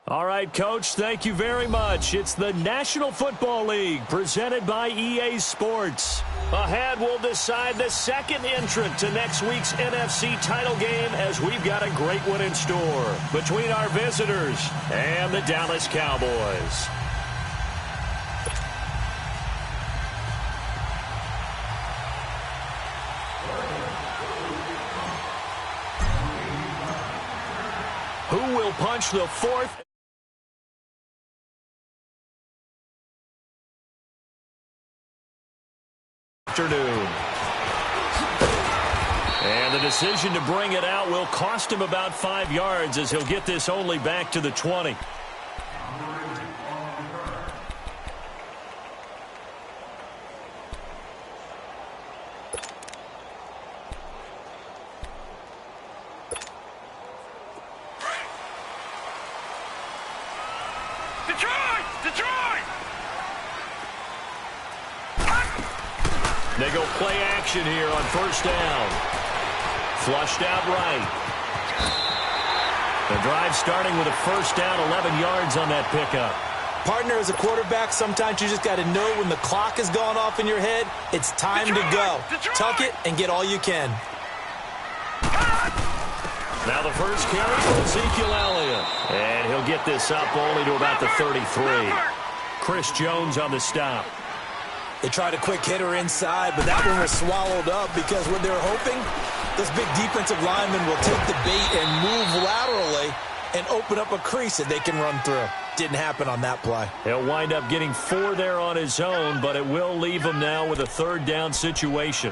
All right, Coach, thank you very much. It's the National Football League presented by EA Sports. Ahead, we'll decide the second entrant to next week's NFC title game as we've got a great one in store between our visitors and the Dallas Cowboys. Who will punch the fourth? Afternoon. And the decision to bring it out will cost him about 5 yards as he'll get this only back to the 20. They go play action here on first down. Flushed out right. The drive starting with a first down, 11 yards on that pickup. Partner, as a quarterback, sometimes you just got to know when the clock has gone off in your head, it's time to go. Tuck it and get all you can. Now the first carry for Ezekiel Elliott. And he'll get this up only to about the 33. Chris Jones on the stop. They tried a quick hitter inside, but that one was swallowed up because what they're hoping, this big defensive lineman will take the bait and move laterally and open up a crease that they can run through. Didn't happen on that play. He'll wind up getting 4 there on his own, but it will leave him now with a third down situation.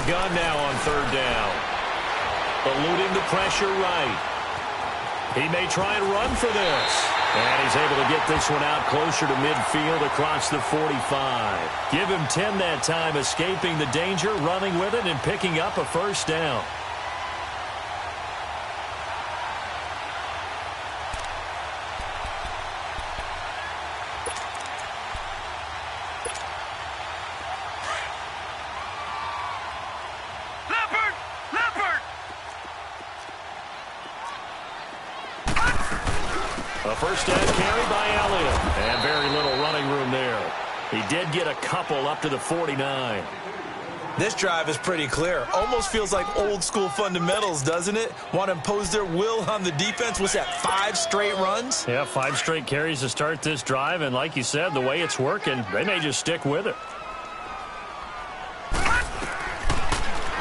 Gun now on third down. Eluding the pressure right. He may try and run for this. And he's able to get this one out closer to midfield across the 45. Give him 10 that time, escaping the danger, running with it, and picking up a first down. A first down carry by Elliott. And very little running room there. He did get a couple up to the 49. This drive is pretty clear. Almost feels like old school fundamentals, doesn't it? Want to impose their will on the defense. What's that, 5 straight runs? Yeah, 5 straight carries to start this drive. And like you said, the way it's working, they may just stick with it.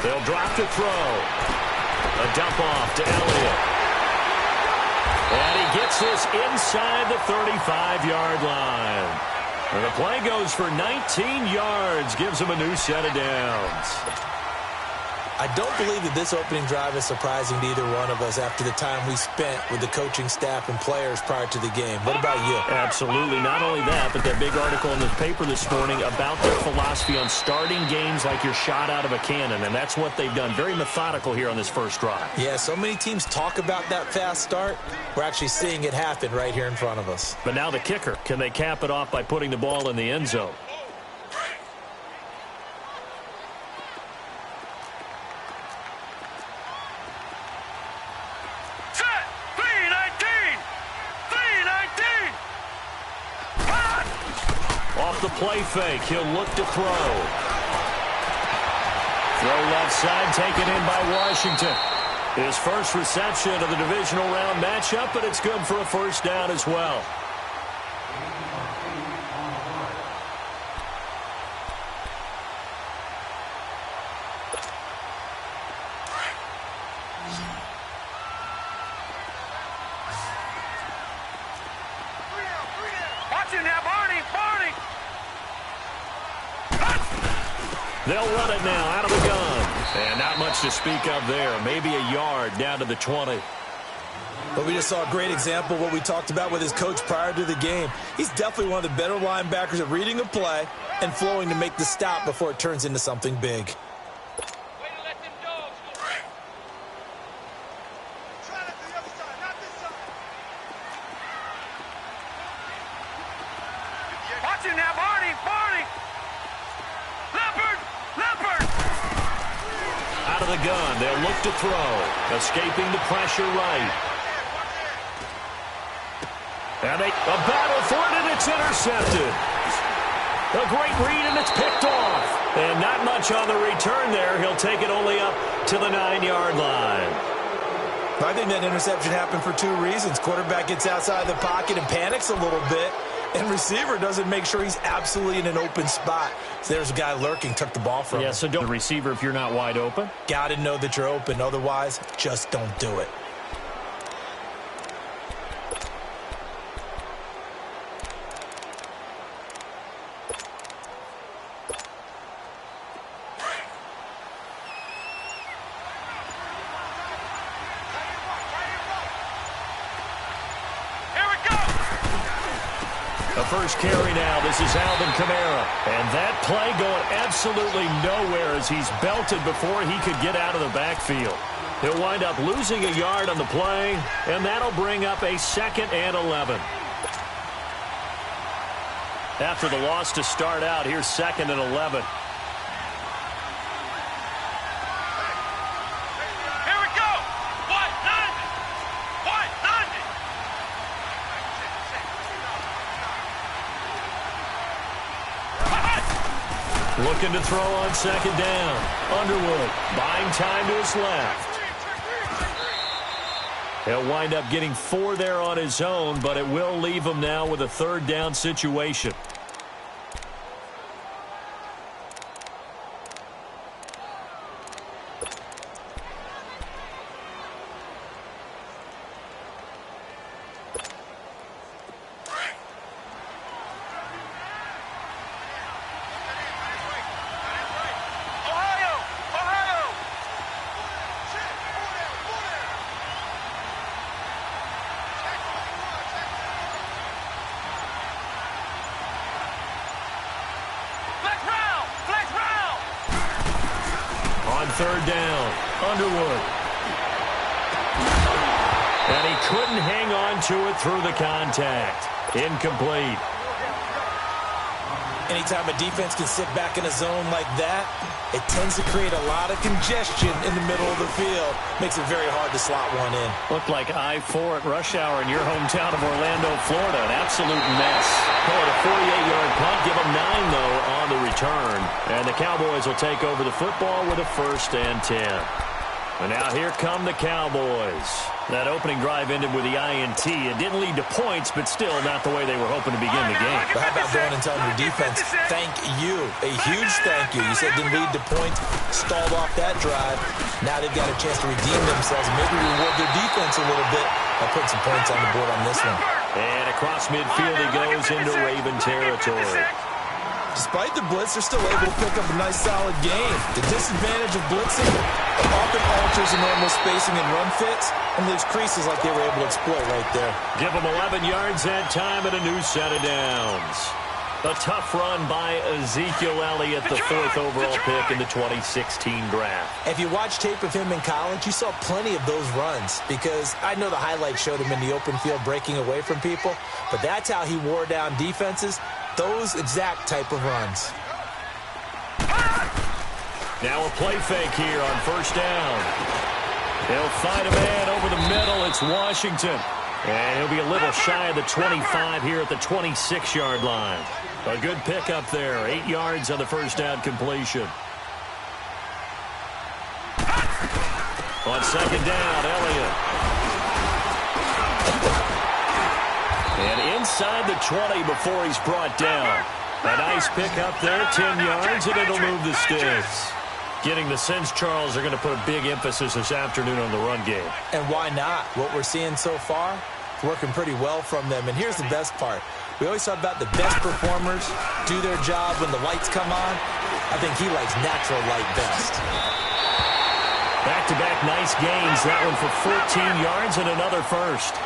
They'll drop to throw. A dump off to Elliott. And he gets this inside the 35-yard line. And the play goes for 19 yards, gives him a new set of downs. I don't believe that this opening drive is surprising to either one of us after the time we spent with the coaching staff and players prior to the game. What about you? Absolutely. Not only that, but that big article in the paper this morning about their philosophy on starting games like you're shot out of a cannon, and that's what they've done. Very methodical here on this first drive. Yeah, so many teams talk about that fast start. We're actually seeing it happen right here in front of us. But now the kicker. Can they cap it off by putting the ball in the end zone? Off the play fake, he'll look to throw. Throw left side, taken in by Washington. His first reception of the divisional round matchup, but it's good for a first down as well. They'll run it now out of the gun. And not much to speak of there. Maybe a yard down to the 20. But we just saw a great example of what we talked about with his coach prior to the game. He's definitely one of the better linebackers at reading a play and flowing to make the stop before it turns into something big. out of the gun. They'll look to throw. Escaping the pressure right. And a battle for it, and it's intercepted. A great read, and it's picked off. And not much on the return there. He'll take it only up to the 9-yard line. I think that interception happened for two reasons. Quarterback gets outside the pocket and panics a little bit. And receiver doesn't make sure he's absolutely in an open spot. So there's a guy lurking, took the ball from him. Yeah, so don't the receiver if you're not wide open. Got to know that you're open. Otherwise, just don't do it. First carry now. This is Alvin Kamara. And that play going absolutely nowhere as he's belted before he could get out of the backfield. He'll wind up losing a yard on the play, and that'll bring up a 2nd and 11. After the loss to start out, here's 2nd and 11. Looking to throw on 2nd down. Underwood buying time to his left. He'll wind up getting 4 there on his own, but it will leave him now with a 3rd down situation. On 3rd down, Underwood. And he couldn't hang on to it through the contact. Incomplete. Anytime a defense can sit back in a zone like that, it tends to create a lot of congestion in the middle of the field. Makes it very hard to slot one in. Looked like I-4 at rush hour in your hometown of Orlando, Florida. An absolute mess. Call it a 48-yard punt. Give them 9, though, on the return. And the Cowboys will take over the football with a 1st and 10. And now here come the Cowboys. That opening drive ended with the INT. It didn't lead to points, but still not the way they were hoping to begin the game. But how about going and telling your defense, thank you. A huge thank you. You said it didn't lead to points, stalled off that drive. Now they've got a chance to redeem themselves and maybe reward their defense a little bit by putting some points on the board on this one. And across midfield he goes into Raven territory. Despite the blitz, they're still able to pick up a nice, solid game. The disadvantage of blitzing often alters the normal spacing and run fits and leaves creases like they were able to exploit right there. Give them 11 yards that time and a new set of downs. A tough run by Ezekiel Elliott, the 4th overall pick in the 2016 draft. If you watch tape of him in college, you saw plenty of those runs because I know the highlights showed him in the open field breaking away from people, but that's how he wore down defenses. Those exact type of runs. Now a play fake here on 1st down. They'll find a man over the middle. It's Washington. And he'll be a little shy of the 25 here at the 26-yard line. A good pickup there. 8 yards on the 1st down completion. On 2nd down, Elliott. And inside the 20 before he's brought down. A nice pickup there, 10 yards, and it'll move the sticks. Getting the sense, Charles, are going to put a big emphasis this afternoon on the run game. And why not? What we're seeing so far, it's working pretty well from them. And here's the best part. We always talk about the best performers do their job when the lights come on. I think he likes natural light best. Back-to-back nice gains. That one for 14 yards and another 1st.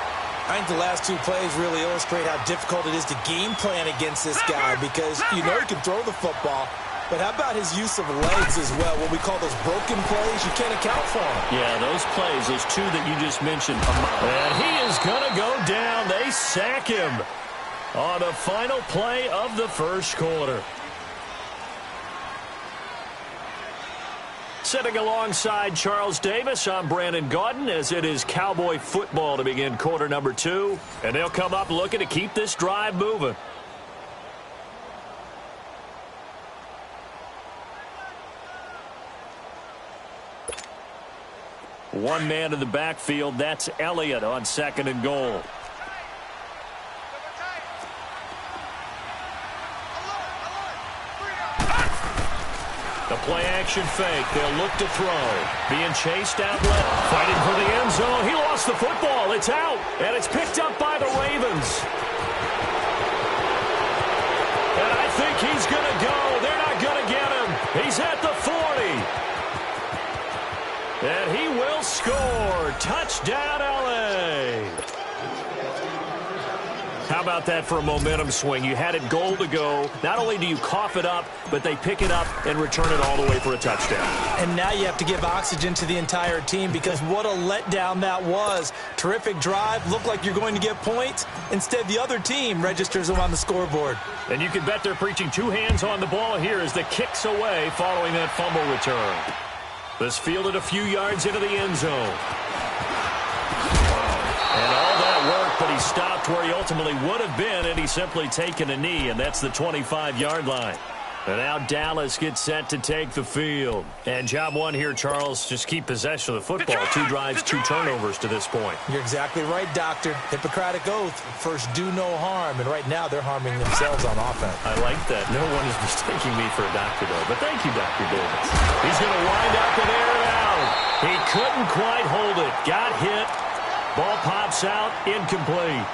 I think the last 2 plays really illustrate how difficult it is to game plan against this guy because you know he can throw the football, but how about his use of legs as well? What we call those broken plays, you can't account for them. Yeah, those plays, those 2 that you just mentioned. And he is going to go down. They sack him on the final play of the 1st quarter. sitting alongside Charles Davis. I'm Brandon Gaudin as it is Cowboy football to begin quarter number 2. And they'll come up looking to keep this drive moving. One man in the backfield. That's Elliott on 2nd and goal. The play-action fake. They'll look to throw. Being chased outlet. Fighting for the end zone. He lost the football. It's out. And it's picked up by the Ravens. And I think he's going to go. They're not going to get him. He's at the 40. And he will score. Touchdown, L.A. How about that for a momentum swing? You had it goal to go. Not only do you cough it up, but they pick it up and return it all the way for a touchdown. And now you have to give oxygen to the entire team because what a letdown that was. Terrific drive. Looked like you're going to get points. Instead, the other team registers them on the scoreboard. And you can bet they're preaching 2 hands on the ball here as the kick's away following that fumble return. This fielded a few yards into the end zone. And all that work, but he stopped where he ultimately would have been, and he's simply taken a knee, and that's the 25-yard line. And now Dallas gets set to take the field. And job one here, Charles, just keep possession of the football. 2 drives, 2 turnovers to this point. You're exactly right, Doctor. Hippocratic oath. First, do no harm. And right now, they're harming themselves on offense. I like that. No one is mistaking me for a doctor, though. But thank you, Dr. Davis. He's going to wind up and air it out. He couldn't quite hold it. Got hit. Ball pops out. Incomplete.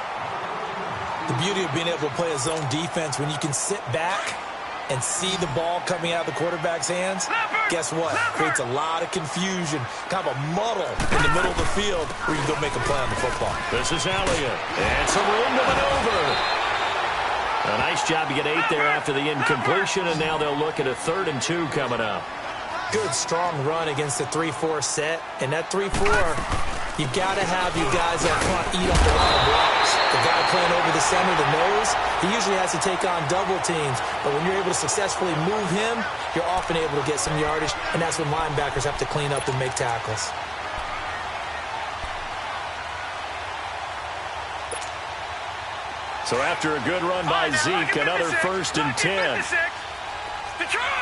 The beauty of being able to play a zone defense when you can sit back and see the ball coming out of the quarterback's hands, guess what? Creates a lot of confusion, kind of a muddle in the middle of the field where you can go make a play on the football. This is Elliott. And some room to maneuver. A nice job to get 8 there after the incompletion, and now they'll look at a 3rd and 2 coming up. Good, strong run against the 3-4 set. And that 3-4, you've got to have you guys up front eat up a lot of blocks. The guy playing over the center, the nose, he usually has to take on double teams. But when you're able to successfully move him, you're often able to get some yardage, and that's when linebackers have to clean up and make tackles. So after a good run by Zeke, another 1st and 10. Detroit!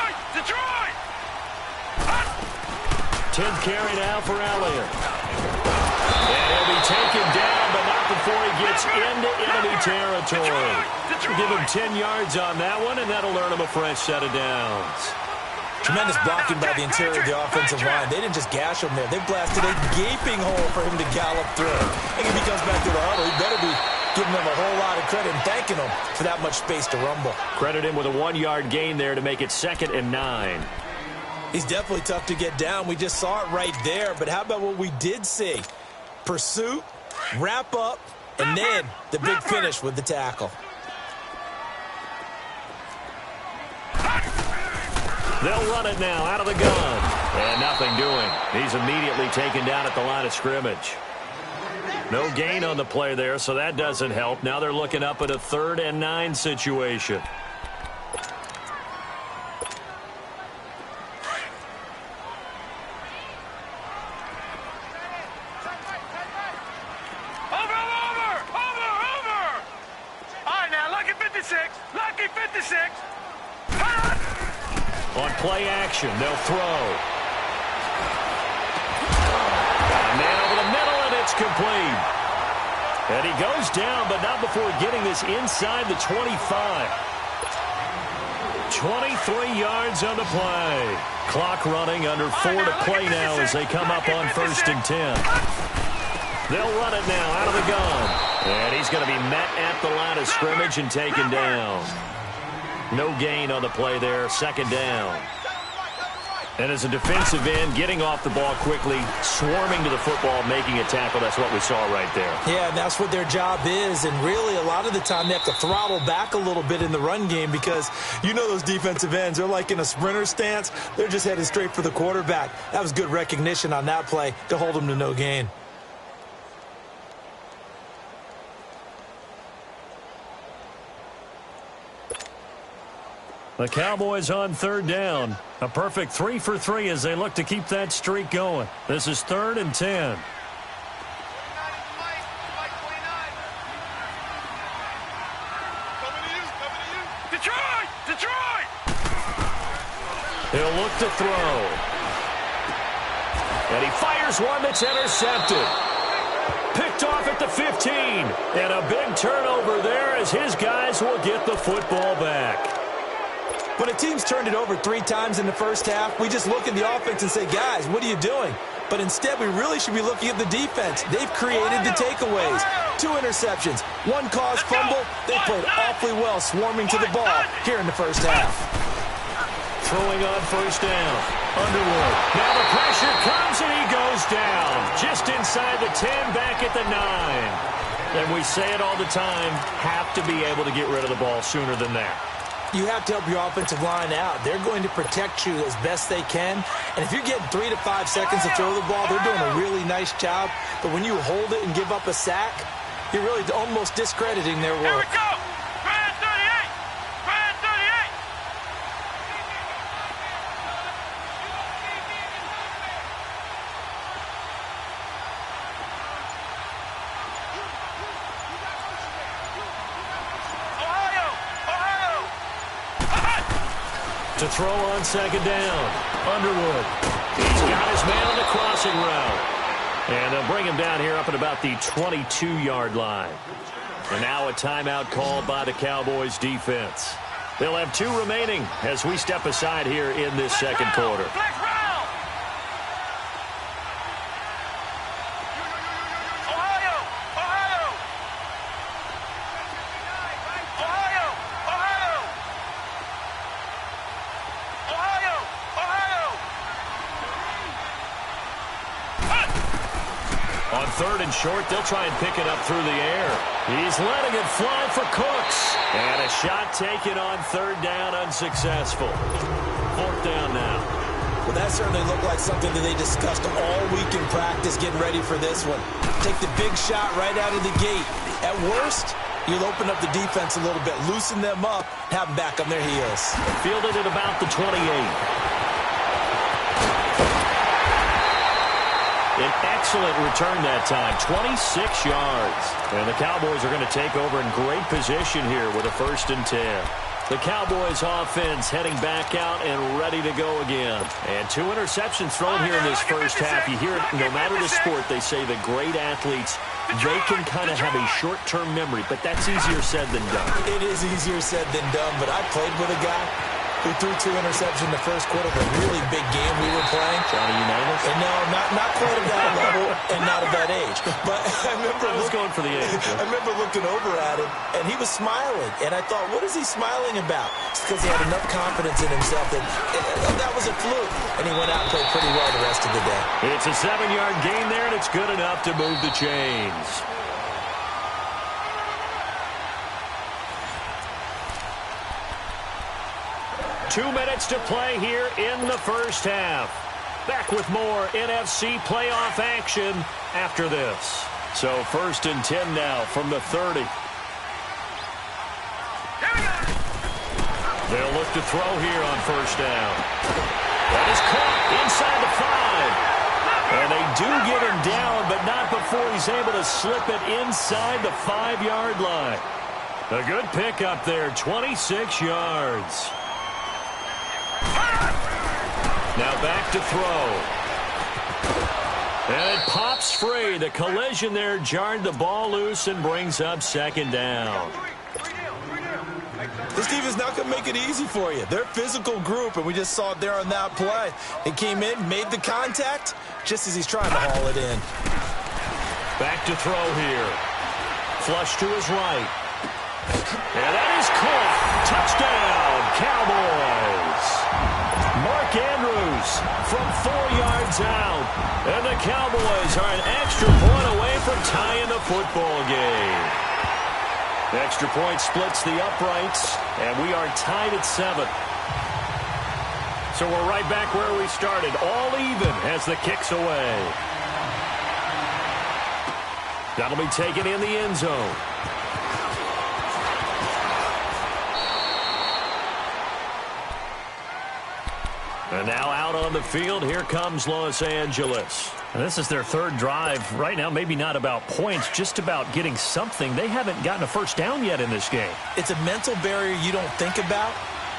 10th carry now for Elliott. And he'll be taken down, but not before he gets into enemy territory. Give him 10 yards on that one, and that'll earn him a fresh set of downs. Tremendous blocking by the interior of the offensive line. They didn't just gash him there. They blasted a gaping hole for him to gallop through. And if he comes back to the huddle, he better be giving them a whole lot of credit and thanking them for that much space to rumble. Credit him with a 1-yard gain there to make it 2nd and 9. He's definitely tough to get down. We just saw it right there. But how about what we did see? Pursuit, wrap up, and then the big finish with the tackle. They'll run it now out of the gun. And nothing doing. He's immediately taken down at the line of scrimmage. No gain on the play there, so that doesn't help. Now they're looking up at a 3rd and 9 situation. On play action, they'll throw. Got a man over the middle, and it's complete. And he goes down, but not before getting this inside the 25. 23 yards on the play. Clock running, under 4 to play now as they come up on 1st and 10. They'll run it now out of the gun. And he's going to be met at the line of scrimmage and taken down. No gain on the play there, 2nd down. And as a defensive end, getting off the ball quickly, swarming to the football, making a tackle, that's what we saw right there. Yeah, and that's what their job is. And really, a lot of the time, they have to throttle back a little bit in the run game because you know those defensive ends, they're like in a sprinter stance. They're just headed straight for the quarterback. That was good recognition on that play to hold them to no gain. The Cowboys on third down. A perfect 3 for 3 as they look to keep that streak going. This is 3rd and 10. Detroit! He'll look to throw. And he fires one that's intercepted. Picked off at the 15. And a big turnover there as his guys will get the football back. When a team's turned it over 3 times in the first half, we just look at the offense and say, guys, what are you doing? But instead, we really should be looking at the defense. They've created the takeaways. 2 interceptions, 1 caused fumble. They played awfully well swarming to the ball here in the first half. Throwing on first down. Underwood. Now the pressure comes and he goes down. Just inside the 10, back at the 9. And we say it all the time, have to be able to get rid of the ball sooner than that. You have to help your offensive line out. They're going to protect you as best they can. And if you're getting 3 to 5 seconds to throw the ball, they're doing a really nice job. But when you hold it and give up a sack, you're really almost discrediting their work. Here we go! Brand 38! Brand 38! To throw on second down. Underwood. He's got his man on the crossing route. And they'll bring him down here up at about the 22-yard line. And now a timeout called by the Cowboys defense. They'll have 2 remaining as we step aside here in this second quarter. On 3rd and short, they'll try and pick it up through the air. He's letting it fly for Cooks. And a shot taken on 3rd down, unsuccessful. 4th down now. Well, that certainly looked like something that they discussed all week in practice getting ready for this one. Take the big shot right out of the gate. At worst, you'll open up the defense a little bit, loosen them up, have them back on their heels. Fielded at about the 28. An excellent return that time, 26 yards. And the Cowboys are going to take over in great position here with a 1st and 10. The Cowboys offense heading back out and ready to go again. And 2 interceptions thrown here in this first half. You hear it, no matter the sport, they say the great athletes, they can kind of have a short-term memory, but that's easier said than done. It is easier said than done, but I played with a guy who threw 2 interceptions in the first quarter of a really big game we were playing. Johnny Unitas? And no, not quite at that level and not at that age. But I remember I was going for the age. I remember looking over at him, and he was smiling. And I thought, what is he smiling about? It's because he had enough confidence in himself that that was a fluke. And he went out and played pretty well the rest of the day. It's a 7-yard gain there, and it's good enough to move the chains. Two minutes to play here in the first half. Back with more NFC playoff action after this. So 1st and 10 now from the 30. They'll look to throw here on 1st down. That is caught inside the 5. And they do get him down, but not before he's able to slip it inside the 5-yard line. A good pickup there, 26 yards. Now back to throw. And it pops free. The collision there jarred the ball loose and brings up 2nd down. This defense is not going to make it easy for you. They're a physical group, and we just saw it there on that play. It came in, made the contact, just as he's trying to haul it in. Back to throw here. Flush to his right. And that is caught. Touchdown, Cowboys. Mark Andrews from 4 yards out. And the Cowboys are an extra point away from tying the football game. The extra point splits the uprights, and we are tied at 7. So we're right back where we started, all even as the kick's away. That'll be taken in the end zone. And now out on the field, here comes Los Angeles. And this is their third drive. Right now, maybe not about points, just about getting something. They haven't gotten a first down yet in this game. It's a mental barrier you don't think about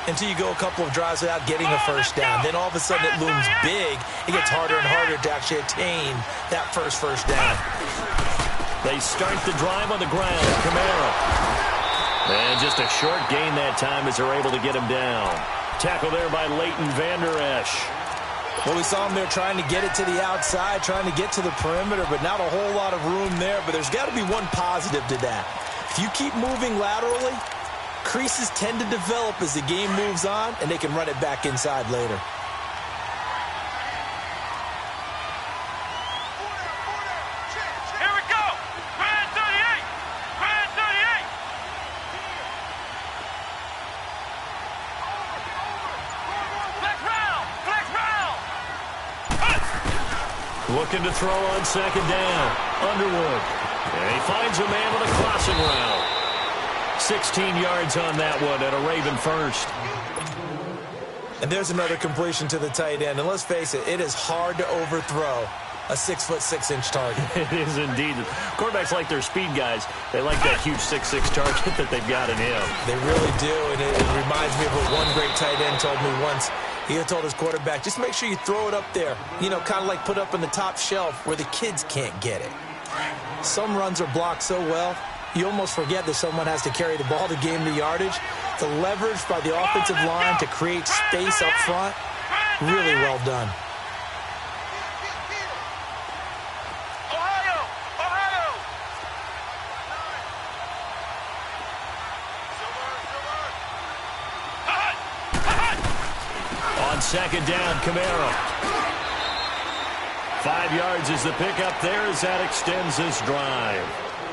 until you go a couple of drives without getting a first down. Then all of a sudden it looms big. It gets harder and harder to actually attain that first down. They start the drive on the ground. Kamara. And just a short gain that time as they're able to get him down. Tackle there by Leighton Vander Esch. Well, we saw him there trying to get it to the outside, trying to get to the perimeter, but not a whole lot of room there. But there's got to be one positive to that. If you keep moving laterally, creases tend to develop as the game moves on, and they can run it back inside later. Here we go. Red 38. Red 38. Flex round. Flex round. Looking to throw on second down. Underwood. And he finds a man with a crossing route. 16 yards on that one and a Raven first. And there's another completion to the tight end. And let's face it, it is hard to overthrow a 6'6" target. It is indeed. Quarterbacks like their speed guys. They like that huge 6'6" target that they've got in him. They really do, and it reminds me of what one great tight end told me once. He had told his quarterback, just make sure you throw it up there. You know, kind of like put up in the top shelf where the kids can't get it. Some runs are blocked so well, you almost forget that someone has to carry the ball to gain the yardage. The leverage by the offensive line to create space up front, really well done. Ohio. Ohio. On second down, Kamara. 5 yards is the pickup there as that extends this drive.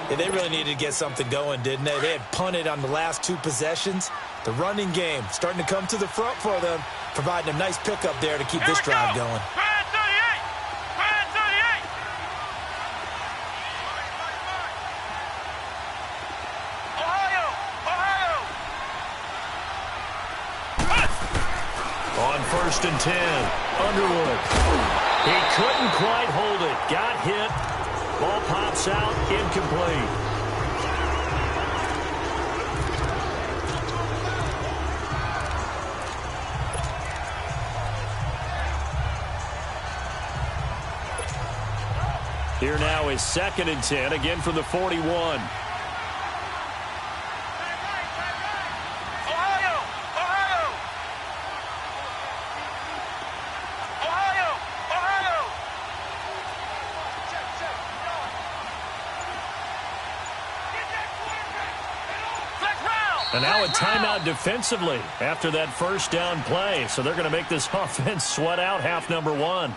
Yeah, they really needed to get something going, didn't they? They had punted on the last two possessions. The running game starting to come to the front for them, providing a nice pickup there to keep this drive going. Red 38. Red 38. Ohio. Ohio. On first and 10, Underwood. He couldn't quite hold it. Got hit. Ball pops out, incomplete. Here now is second and 10, again from the 41. And now a timeout defensively after that first down play. So they're going to make this offense sweat out half number one.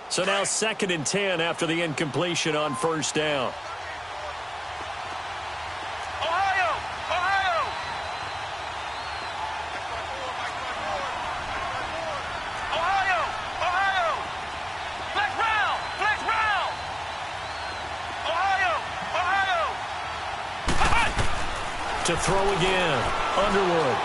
So now second and 10 after the incompletion on first down. To throw again, Underwood.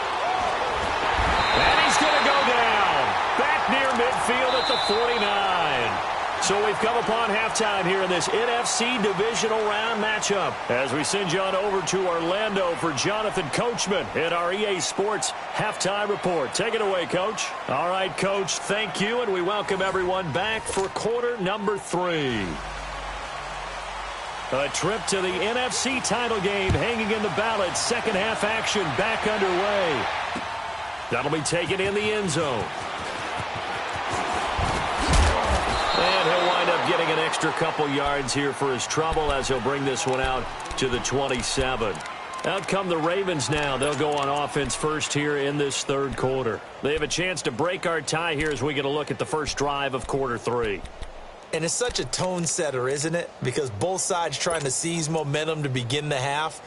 And he's going to go down. Back near midfield at the 49. So we've come upon halftime here in this NFC divisional round matchup. As we send you on over to Orlando for Jonathan Coachman in our EA Sports halftime report. Take it away, Coach. All right, Coach, thank you, and we welcome everyone back for quarter number 3. A trip to the NFC title game hanging in the balance. Second half action back underway. That'll be taken in the end zone. And he'll wind up getting an extra couple yards here for his trouble as he'll bring this one out to the 27. Out come the Ravens now. They'll go on offense first here in this third quarter. They have a chance to break our tie here as we get a look at the first drive of quarter 3. And it's such a tone setter, isn't it? Because both sides trying to seize momentum to begin the half.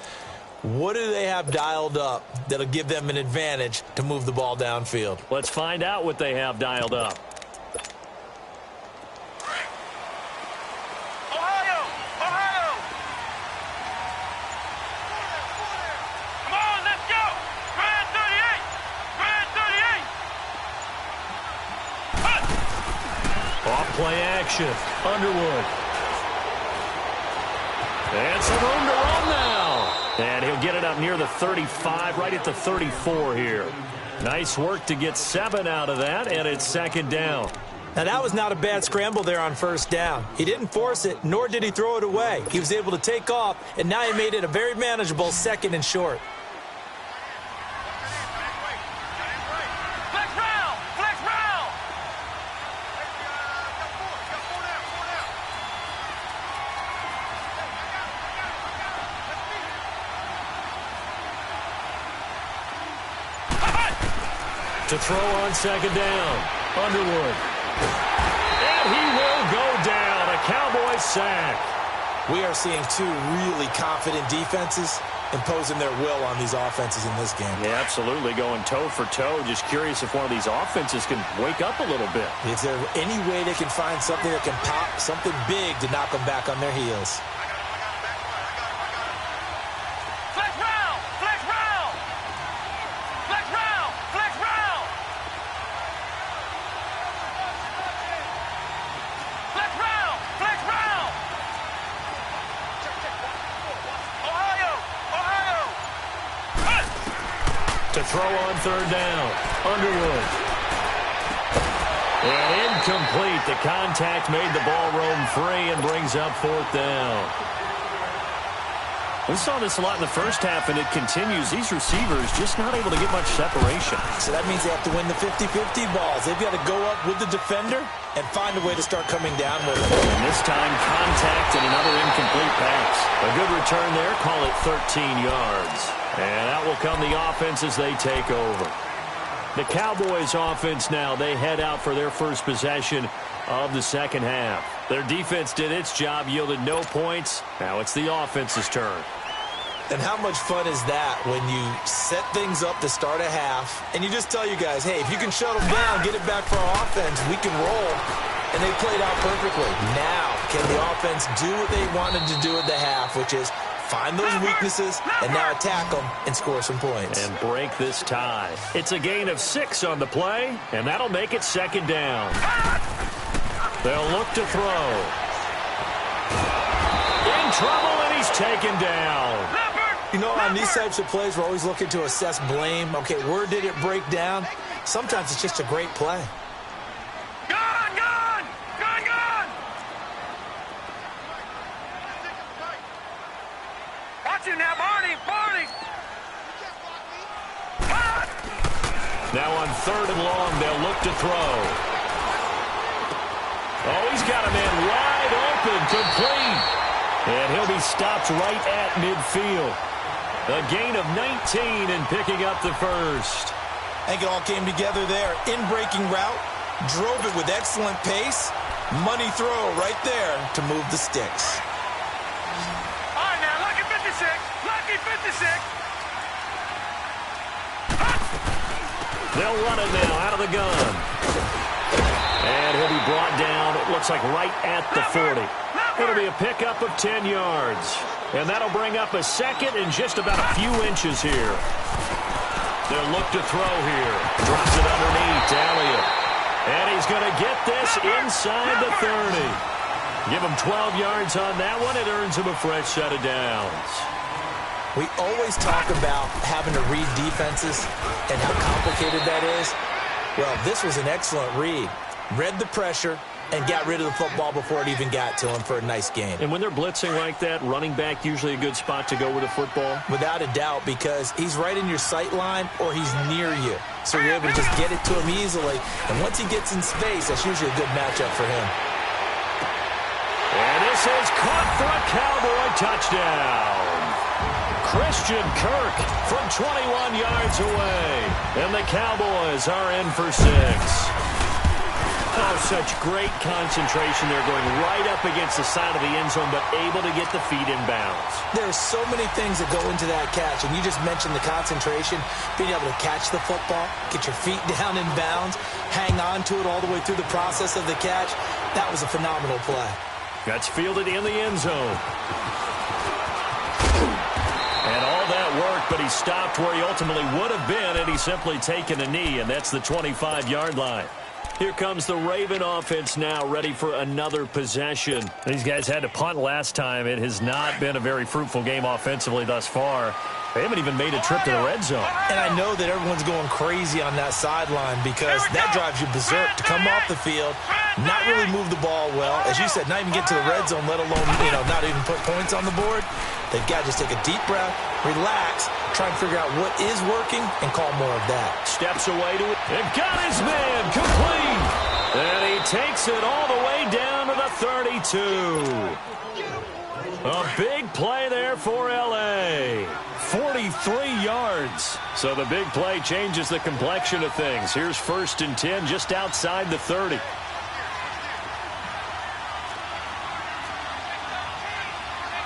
What do they have dialed up that'll give them an advantage to move the ball downfield? Let's find out what they have dialed up. Ohio! Ohio! Come on, let's go! Grand 38! Grand 38! Off play action. Underwood. And some room to run now. And he'll get it up near the 35, right at the 34 here. Nice work to get 7 out of that, and it's second down. Now, that was not a bad scramble there on first down. He didn't force it, nor did he throw it away. He was able to take off, and now he made it a very manageable second and short. Flex round! Flex round! To throw on second down. Underwood. And he will go down. A Cowboys sack. We are seeing two really confident defenses imposing their will on these offenses in this game. Yeah, absolutely. Going toe for toe. Just curious if one of these offenses can wake up a little bit. Is there any way they can find something that can pop, something big to knock them back on their heels? Flex round! Flex round! Flex round! Flex round! Flex round! Flex round! Ohio! Ohio! To throw on third down. Underwood. And incomplete. The contact made the ball roam free and brings up fourth down. We saw this a lot in the first half, and it continues. These receivers just not able to get much separation. So that means they have to win the 50-50 balls. They've got to go up with the defender and find a way to start coming down with it. And this time, contact and another incomplete pass. A good return there. Call it 13 yards. And out will come the offense as they take over. The Cowboys offense now, they head out for their first possession of the second half. Their defense did its job, yielded no points. Now it's the offense's turn. And how much fun is that when you set things up to start a half and you just tell you guys, hey, if you can shut them down, get it back for our offense, we can roll. And they played out perfectly. Now, can the offense do what they wanted to do at the half, which is find those weaknesses and now attack them and score some points. And break this tie. It's a gain of 6 on the play, and that'll make it second down. They'll look to throw. In trouble, and he's taken down. You know, on these types of plays, we're always looking to assess blame. Okay, where did it break down? Sometimes it's just a great play. Gone! Gone! Gone! Gone! Watch you now, Barney! Barney! Now on third and long, they'll look to throw. Oh, he's got a man wide open, complete. And he'll be stopped right at midfield. A gain of 19 and picking up the first. I think it all came together there. In-breaking route, drove it with excellent pace. Money throw right there to move the sticks. All right, now, lucky 56. Lucky 56. They'll run it now out of the gun. And he'll be brought down, it looks like right at the 40. It'll be a pickup of 10 yards. And that'll bring up a second and just about a few inches here. They'll look to throw here. Drops it underneath. Elliott. And he's going to get this inside the 30. Give him 12 yards on that one. It earns him a fresh set of downs. We always talk about having to read defenses and how complicated that is. Well, this was an excellent read. Read the pressure and got rid of the football before it even got to him for a nice game. And when they're blitzing like that, running back usually a good spot to go with a football? Without a doubt, because he's right in your sight line or he's near you. So you're able to just get it to him easily. And once he gets in space, that's usually a good matchup for him. And this is caught for a Cowboy touchdown. Christian Kirk from 21 yards away. And the Cowboys are in for 6. Oh, such great concentration there, going right up against the side of the end zone, but able to get the feet in bounds. There's so many things that go into that catch, and you just mentioned the concentration, being able to catch the football, get your feet down in bounds, hang on to it all the way through the process of the catch. That was a phenomenal play. That's fielded in the end zone. And all that worked, but he stopped where he ultimately would have been, and he's simply taken a knee, and that's the 25-yard line. Here comes the Raven offense now, ready for another possession. These guys had to punt last time. It has not been a very fruitful game offensively thus far. They haven't even made a trip to the red zone. And I know that everyone's going crazy on that sideline because that drives you berserk to come off the field, not really move the ball well. As you said, not even get to the red zone, let alone, not even put points on the board. They've got to just take a deep breath, relax, try and figure out what is working, and call more of that. Steps away to it. And got his man complete. And he takes it all the way down to the 32. A big play there for L.A. 43 yards. So the big play changes the complexion of things. Here's 1st and 10 just outside the 30.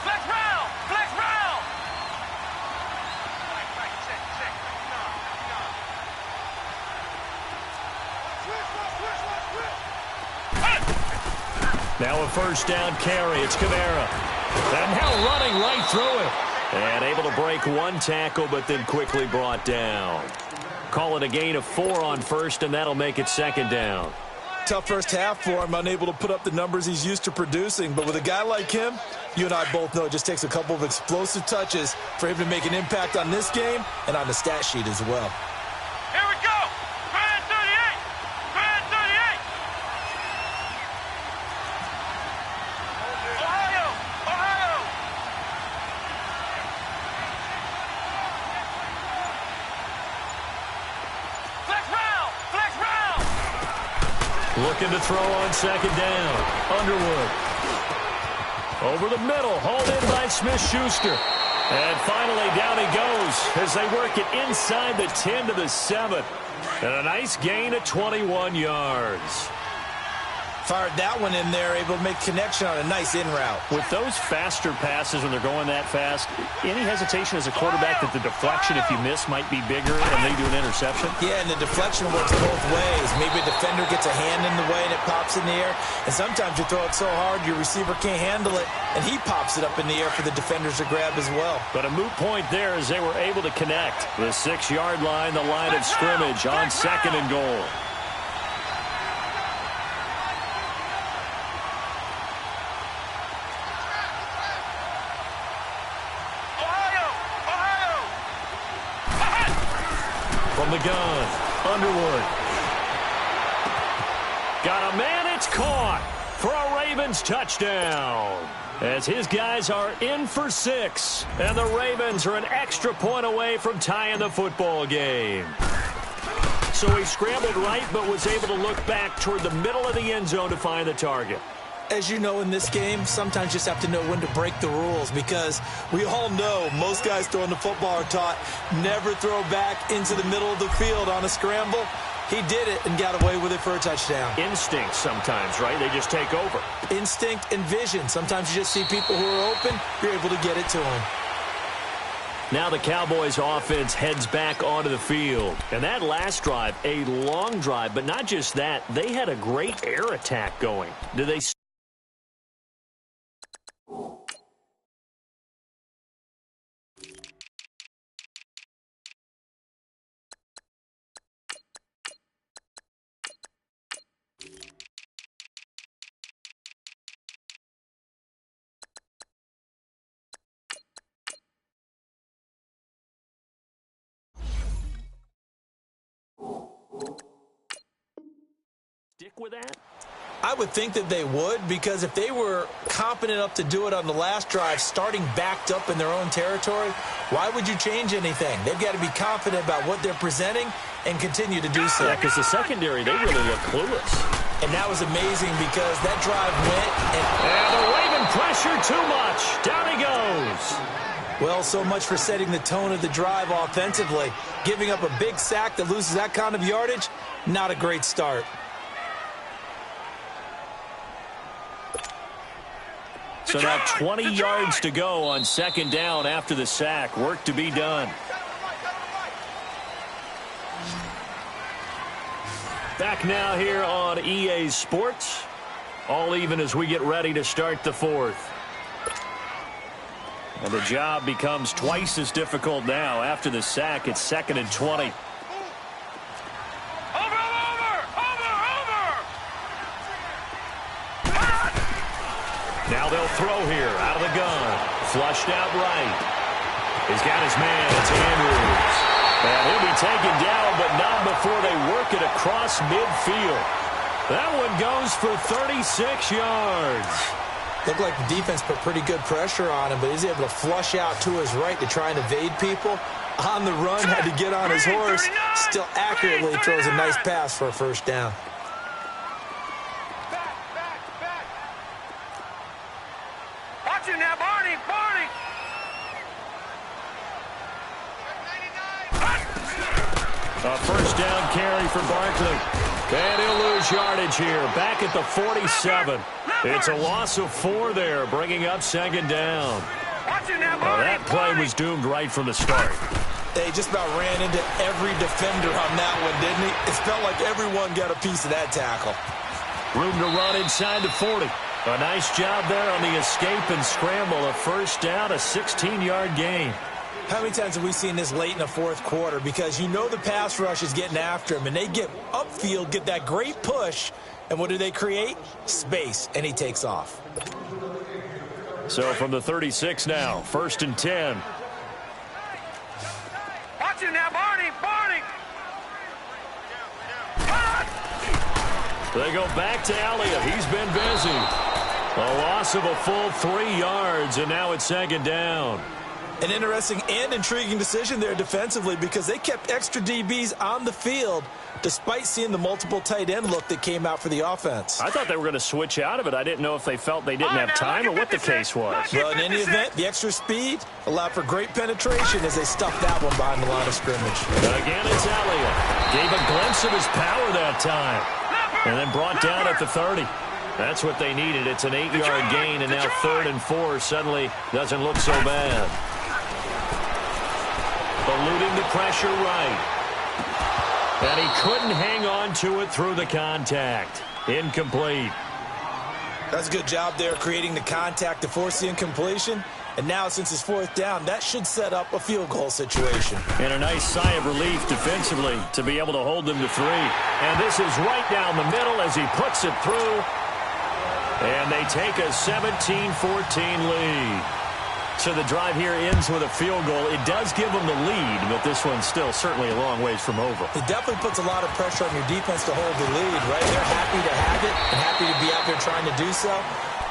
Flex round! Flex round! Now a 1st down carry. It's Kamara. And now running right through it. And able to break one tackle, but then quickly brought down. Call it a gain of 4 on 1st, and that'll make it 2nd down. Tough first half for him, unable to put up the numbers he's used to producing. But with a guy like him, you and I both know it just takes a couple of explosive touches for him to make an impact on this game and on the stat sheet as well. Here we go! Grand 38! Grand 38! Ohio! Ohio! Flex round! Flex round! Looking to throw on 2nd down. Underwood. Over the middle. Hauled in by Smith-Schuster. And finally down he goes as they work it inside the 10 to the 7. And a nice gain of 21 yards. Fired that one in there, able to make connection on a nice in route. With those faster passes when they're going that fast, any hesitation as a quarterback that the deflection, if you miss, might be bigger and they do an interception? Yeah, and the deflection works both ways. Maybe a defender gets a hand in the way and it pops in the air. And sometimes you throw it so hard your receiver can't handle it, and he pops it up in the air for the defenders to grab as well. But a moot point there as they were able to connect. The 6-yard line, the line of scrimmage on 2nd and goal. From the gun, Underwood. Got a man, it's caught for a Ravens touchdown. As his guys are in for 6, and the Ravens are an extra point away from tying the football game. So he scrambled right, but was able to look back toward the middle of the end zone to find the target. As you know, in this game, sometimes you just have to know when to break the rules because we all know most guys throwing the football are taught never throw back into the middle of the field on a scramble. He did it and got away with it for a touchdown. Instinct sometimes, right? They just take over. Instinct and vision. Sometimes you just see people who are open, you're able to get it to them. Now the Cowboys offense heads back onto the field. And that last drive, a long drive, but not just that, they had a great air attack going. Do they... stick with that? I would think that they would, because if they were competent enough to do it on the last drive, starting backed up in their own territory, why would you change anything? They've got to be confident about what they're presenting and continue to do so. Yeah, because the secondary, they really look clueless. And that was amazing because that drive went and the Raven pressure too much. Down he goes. Well, so much for setting the tone of the drive offensively. Giving up a big sack that loses that kind of yardage, not a great start. So now 20 yards to go on second down after the sack. Work to be done. Back now here on EA Sports. All even as we get ready to start the fourth. And the job becomes twice as difficult now. After the sack, it's 2nd and 20. Now they'll throw here out of the gun. Flushed out right. He's got his man. It's Andrews. And he'll be taken down, but not before they work it across midfield. That one goes for 36 yards. Looked like the defense put pretty good pressure on him, but he's able to flush out to his right to try and evade people. On the run, had to get on his horse. Still accurately throws a nice pass for a first down. Watch it now, Barney, Barney. A first down carry for Barkley. And he'll lose yardage here. Back at the 47. It's a loss of 4 there, bringing up second down. That play was doomed right from the start. They just about ran into every defender on that one, didn't he? It felt like everyone got a piece of that tackle. Room to run inside the 40. A nice job there on the escape and scramble. A first down, a 16-yard gain. How many times have we seen this late in the fourth quarter? Because you know the pass rush is getting after him, and they get upfield, get that great push, and what do they create? Space, and he takes off. So from the 36 now, 1st and 10. Watch it now, Barney, Barney. They go back to Elliott. He's been busy. A loss of a full 3 yards, and now it's second down. An interesting and intriguing decision there defensively because they kept extra DBs on the field despite seeing the multiple tight end look that came out for the offense. I thought they were going to switch out of it. I didn't know if they felt they didn't have time or what the case was. Well, in any event, the extra speed allowed for great penetration as they stuffed that one behind the line of scrimmage. Again, it's Elliott. Gave a glimpse of his power that time. And then brought down at the 30. That's what they needed. It's an 8-yard gain, and now 3rd and 4 suddenly doesn't look so bad. Eluding the pressure right. And he couldn't hang on to it through the contact. Incomplete. That's a good job there creating the contact to force the incompletion. And now since it's 4th down, that should set up a field goal situation. And a nice sigh of relief defensively to be able to hold them to 3. And this is right down the middle as he puts it through. And they take a 17-14 lead. So the drive here ends with a field goal. It does give them the lead, but this one's still certainly a long ways from over. It definitely puts a lot of pressure on your defense to hold the lead, right? They're happy to have it and happy to be out there trying to do so.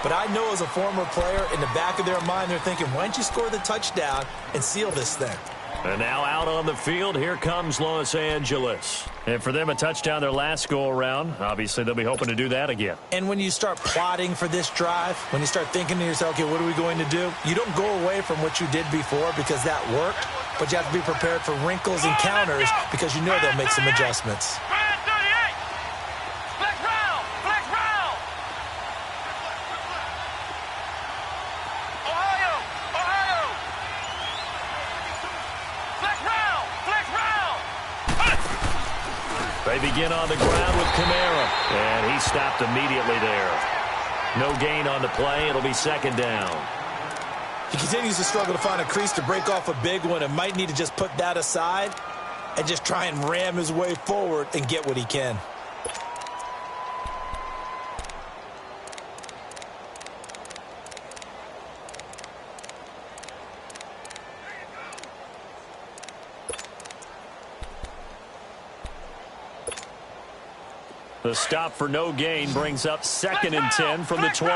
But I know as a former player, in the back of their mind, they're thinking, why don't you score the touchdown and seal this thing? And now out on the field, here comes Los Angeles. And for them, a touchdown their last go-around. Obviously, they'll be hoping to do that again. And when you start plotting for this drive, when you start thinking to yourself, okay, what are we going to do? You don't go away from what you did before because that worked, but you have to be prepared for wrinkles and counters because you know they'll make some adjustments. They begin on the ground with Kamara, and he stopped immediately there. No gain on the play. It'll be second down. He continues to struggle to find a crease to break off a big one and might need to just put that aside and just try and ram his way forward and get what he can. The stop for no gain brings up 2nd and 10 from the 20.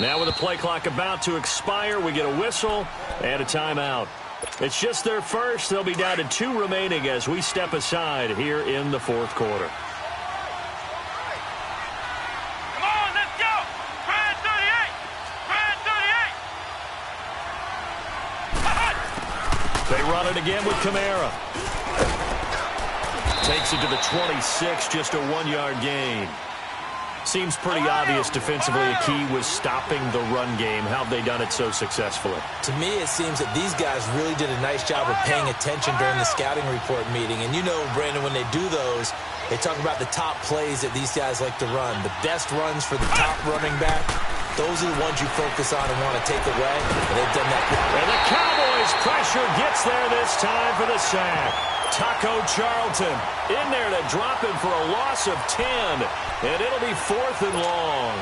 Now with the play clock about to expire, we get a whistle and a timeout. It's just their first. They'll be down to 2 remaining as we step aside here in the fourth quarter. Come on, let's go! Brand 38! Brand 38! They run it again with Kamara. Takes it to the 26, just a 1-yard gain. Seems pretty obvious defensively a key was stopping the run game. How have they done it so successfully? To me, it seems that these guys really did a nice job of paying attention during the scouting report meeting. And you know, Brandon, when they do those, they talk about the top plays that these guys like to run. The best runs for the top running back, those are the ones you focus on and want to take away. And they've done that. And the Cowboys' pressure gets there this time for the sack. Taco Charlton in there to drop him for a loss of 10. And it'll be 4th and long.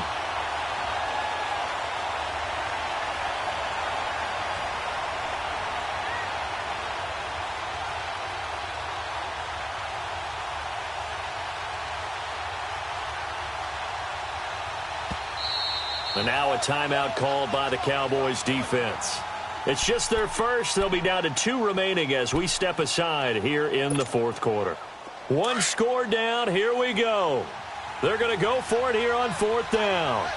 And now a timeout called by the Cowboys defense. It's just their first. They'll be down to 2 remaining as we step aside here in the 4th quarter. 1 score down. Here we go. They're going to go for it here on 4th down.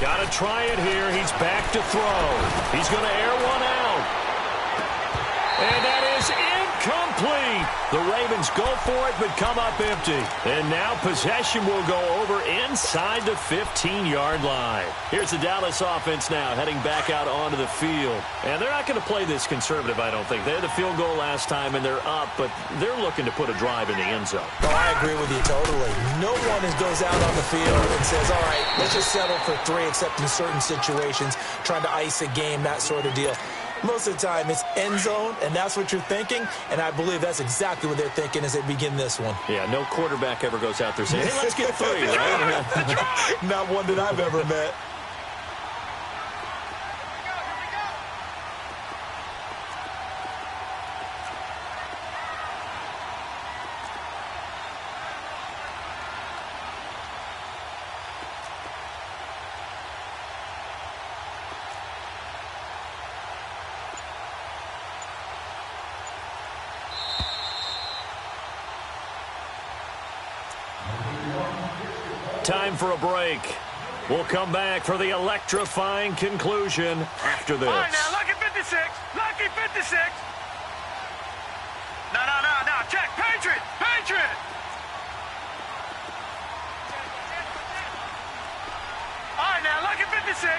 Got to try it here. He's back to throw. He's going to air one out. And that is incomplete. The Ravens go for it but come up empty. And now possession will go over inside the 15-yard line. Here's the Dallas offense now heading back out onto the field. And they're not going to play this conservative, I don't think. They had the field goal last time and they're up, but they're looking to put a drive in the end zone. Oh, I agree with you totally. No one goes out on the field and says, all right, let's just settle for 3, except in certain situations, trying to ice a game, that sort of deal. Most of the time, it's end zone, and that's what you're thinking, and I believe that's exactly what they're thinking as they begin this one. Yeah, no quarterback ever goes out there saying, hey, let's get 3, right? Not one that I've ever met. Time for a break. We'll come back for the electrifying conclusion after this. All right, now, lucky 56. Lucky 56. No. Check. Patriot. All right, now, lucky 56.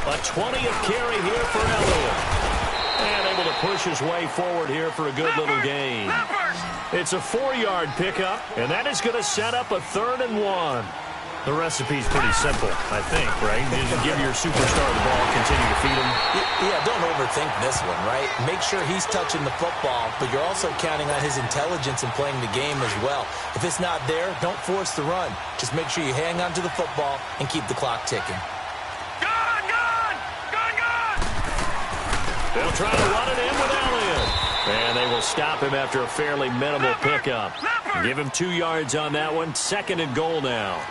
A 20th carry here for Elliott. And able to push his way forward here for a good little gain. It's a 4-yard pickup, and that is going to set up a 3rd and 1. The recipe's pretty simple, I think, right? You just give your superstar the ball, continue to feed him. Yeah, don't overthink this one, right? Make sure he's touching the football, but you're also counting on his intelligence in playing the game as well. If it's not there, don't force the run. Just make sure you hang on to the football and keep the clock ticking. They'll try to run it in with Elliott. And they will stop him after a fairly minimal pickup. Give him 2 yards on that one. 2nd and goal now.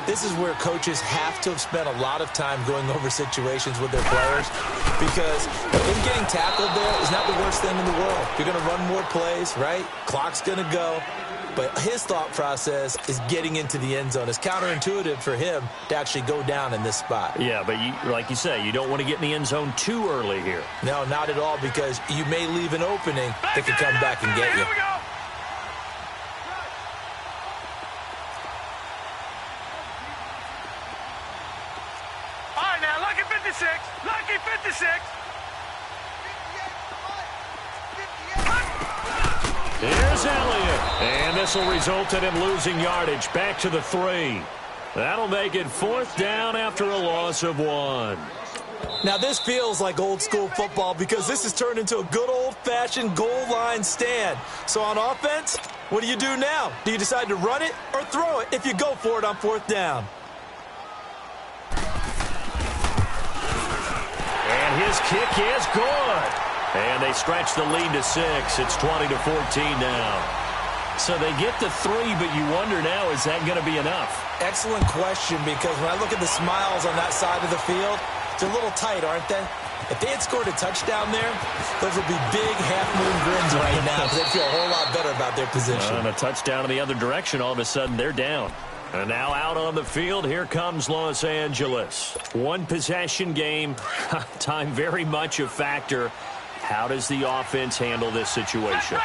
This is where coaches have to have spent a lot of time going over situations with their players, because them getting tackled there is not the worst thing in the world. You're going to run more plays, right? Clock's going to go. But his thought process is getting into the end zone. It's counterintuitive for him to actually go down in this spot. Yeah, but like you say, you don't want to get in the end zone too early here. No, not at all, because you may leave an opening that could come back and get you. Here we go. All right, now, lucky 56. Lucky 56. Here's Elliott. And this will result in him losing yardage back to the 3. That'll make it 4th down after a loss of 1. Now, this feels like old-school football, because this has turned into a good old-fashioned goal line stand. So on offense, what do you do now? Do you decide to run it or throw it if you go for it on 4th down? And his kick is good. And they stretch the lead to 6. It's 20-14 now. So they get the 3, but you wonder now, is that going to be enough? Excellent question, because when I look at the smiles on that side of the field, they're a little tight, aren't they? If they had scored a touchdown there, those would be big half-moon grins right now because they'd feel a whole lot better about their position. And a touchdown in the other direction, all of a sudden they're down. And now out on the field, here comes Los Angeles. One possession game, time very much a factor. How does the offense handle this situation?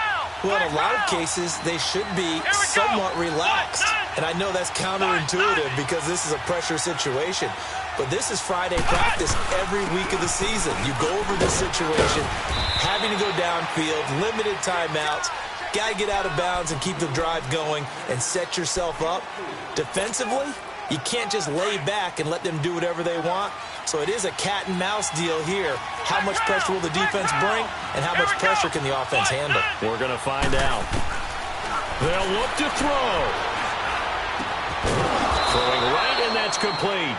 Well, in a lot of cases, they should be somewhat relaxed. And I know that's counterintuitive because this is a pressure situation. But this is Friday practice every week of the season. You go over this situation, having to go downfield, limited timeouts, got to get out of bounds and keep the drive going and set yourself up. Defensively, you can't just lay back and let them do whatever they want. So it is a cat and mouse deal here. How much pressure will the defense bring and how much pressure can the offense handle? We're going to find out. They'll look to throw. Throwing right, and that's complete.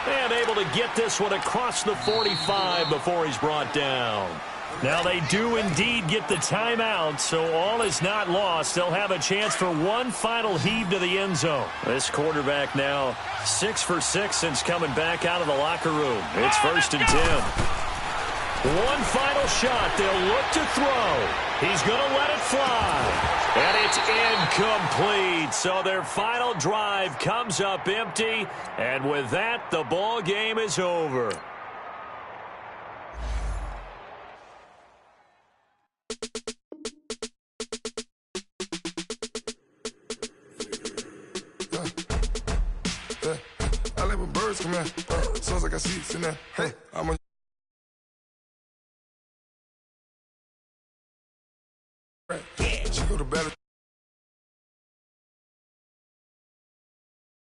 And able to get this one across the 45 before he's brought down. Now they do indeed get the timeout, so all is not lost. They'll have a chance for one final heave to the end zone. This quarterback now 6 for 6 since coming back out of the locker room. It's 1st and 10. One final shot. They'll look to throw. He's going to let it fly. And it's incomplete. So their final drive comes up empty. And with that, the ball game is over. I live with birds come in. Sounds like I see seats in there. Hey, I'm a